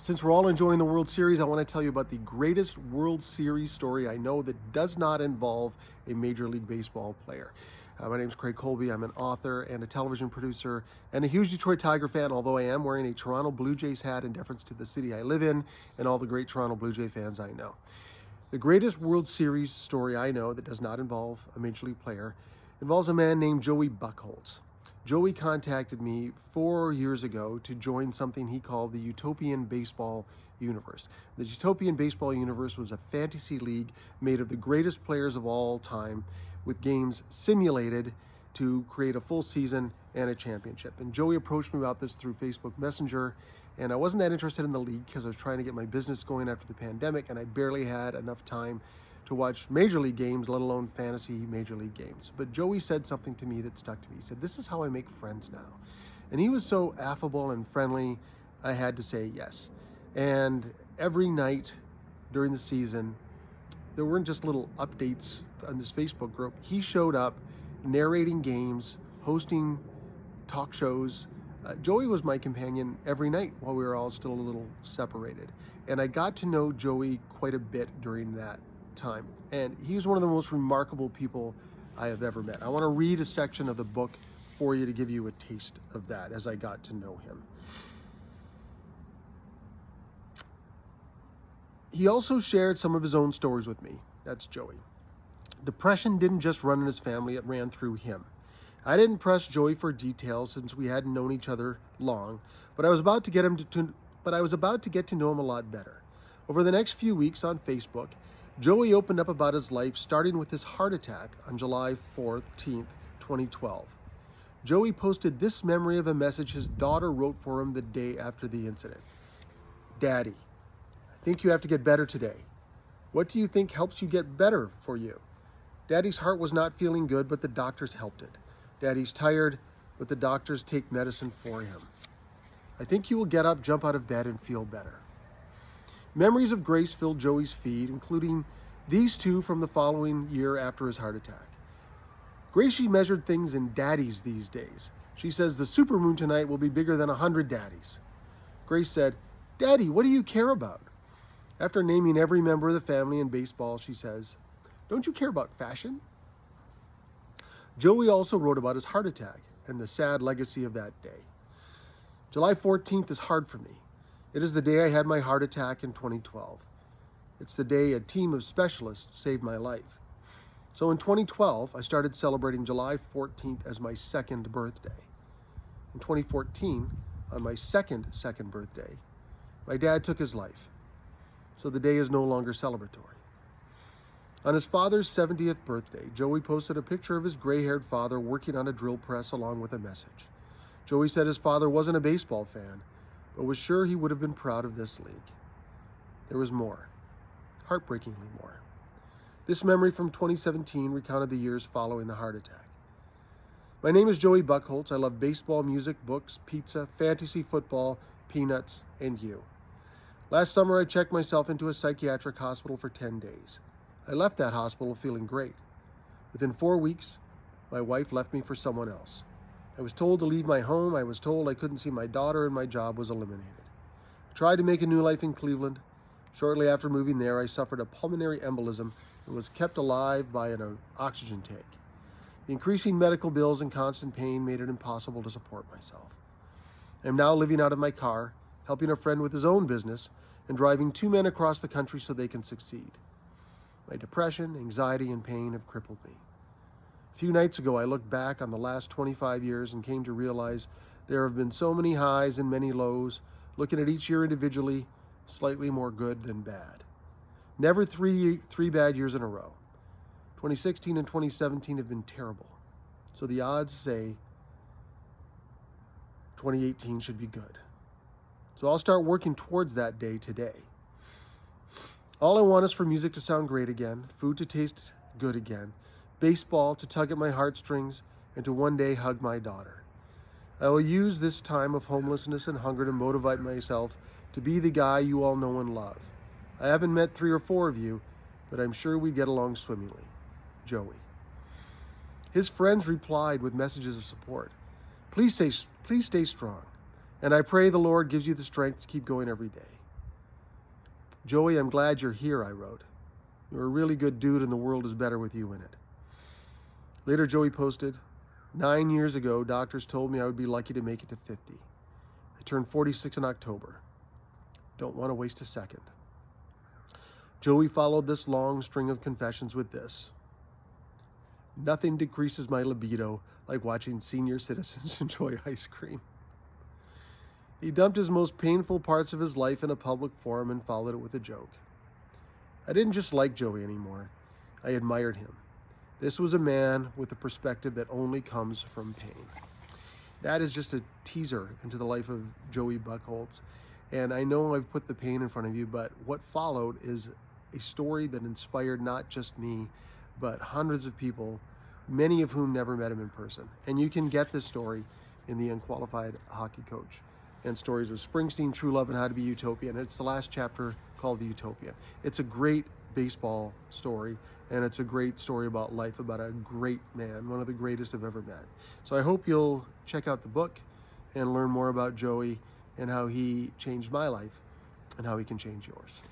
Since we're all enjoying the World Series, I want to tell you about the greatest World Series story I know that does not involve a Major League Baseball player. My name is Colby. I'm an author and a television producer and a huge Detroit Tiger fan, although I am wearing a Toronto Blue Jays hat in deference to the city I live in and all the great Toronto Blue Jay fans I know. The greatest World Series story I know that does not involve a Major League player involves a man named Joey Buchholz. Joey contacted me 4 years ago to join something he called the Utopian Baseball Universe. The Utopian Baseball Universe was a fantasy league made of the greatest players of all time, with games simulated to create a full season and a championship. And Joey approached me about this through Facebook Messenger, and I wasn't that interested in the league because I was trying to get my business going after the pandemic, and I barely had enough time to watch Major League games, let alone fantasy Major League games. But Joey said something to me that stuck to me. He said, "This is how I make friends now." And he was so affable and friendly, I had to say yes. And every night during the season, there weren't just little updates on this Facebook group. He showed up narrating games, hosting talk shows. Joey was my companion every night while we were all still a little separated. And I got to know Joey quite a bit during that time. And he was one of the most remarkable people I have ever met. I want to read a section of the book for you to give you a taste of that as I got to know him. He also shared some of his own stories with me. That's Joey. Depression didn't just run in his family, it ran through him. I didn't press Joey for details since we hadn't known each other long, but I was about to get to know him a lot better. Over the next few weeks on Facebook, Joey opened up about his life, starting with his heart attack on July 14th, 2012. Joey posted this memory of a message his daughter wrote for him the day after the incident. "Daddy, I think you have to get better today. What do you think helps you get better for you? Daddy's heart was not feeling good, but the doctors helped it. Daddy's tired, but the doctors take medicine for him. I think he will get up, jump out of bed, and feel better." Memories of grace filled Joey's feed, including these two from the following year after his heart attack. Gracie measured things in daddies these days. She says the supermoon tonight will be bigger than 100 daddies. Grace said, "Daddy, what do you care about?" After naming every member of the family in baseball, she says, "Don't you care about fashion?" Joey also wrote about his heart attack and the sad legacy of that day. July 14th is hard for me. It is the day I had my heart attack in 2012. It's the day a team of specialists saved my life. So in 2012, I started celebrating July 14th as my second birthday. In 2014, on my second birthday, my dad took his life. So the day is no longer celebratory. On his father's 70th birthday, Joey posted a picture of his gray-haired father working on a drill press along with a message. Joey said his father wasn't a baseball fan, but was sure he would have been proud of this league. There was more, heartbreakingly more. This memory from 2017 recounted the years following the heart attack. "My name is Joey Buchholz. I love baseball, music, books, pizza, fantasy football, peanuts, and you. Last summer, I checked myself into a psychiatric hospital for 10 days. I left that hospital feeling great. Within 4 weeks, my wife left me for someone else. I was told to leave my home. I was told I couldn't see my daughter, and my job was eliminated. I tried to make a new life in Cleveland. Shortly after moving there, I suffered a pulmonary embolism and was kept alive by an oxygen tank. The increasing medical bills and constant pain made it impossible to support myself. I am now living out of my car, helping a friend with his own business, and driving 2 men across the country so they can succeed. My depression, anxiety, and pain have crippled me. A few nights ago, I looked back on the last 25 years and came to realize there have been so many highs and many lows, looking at each year individually, slightly more good than bad. Never three bad years in a row. 2016 and 2017 have been terrible. So the odds say 2018 should be good. So I'll start working towards that day today. All I want is for music to sound great again, food to taste good again, baseball to tug at my heartstrings, and to one day hug my daughter. I will use this time of homelessness and hunger to motivate myself to be the guy you all know and love. I haven't met 3 or 4 of you, but I'm sure we get along swimmingly. Joey. His friends replied with messages of support. Please stay strong, and I pray the Lord gives you the strength to keep going every day. "Joey, I'm glad you're here," I wrote. "You're a really good dude and the world is better with you in it." Later, Joey posted, 9 years ago, doctors told me I would be lucky to make it to 50. I turned 46 in October. Don't want to waste a second. Joey followed this long string of confessions with this: "Nothing decreases my libido like watching senior citizens enjoy ice cream." He dumped his most painful parts of his life in a public forum and followed it with a joke. I didn't just like Joey anymore. I admired him. This was a man with a perspective that only comes from pain. That is just a teaser into the life of Joey Buchholz. And I know I've put the pain in front of you, but what followed is a story that inspired not just me, but hundreds of people, many of whom never met him in person. And you can get this story in the Unqualified Hockey Coach, and stories of Springsteen, True Love, and How to Be Utopian. It's the last chapter called The Utopian. It's a great baseball story, and it's a great story about life, about a great man, one of the greatest I've ever met. So I hope you'll check out the book and learn more about Joey and how he changed my life and how he can change yours.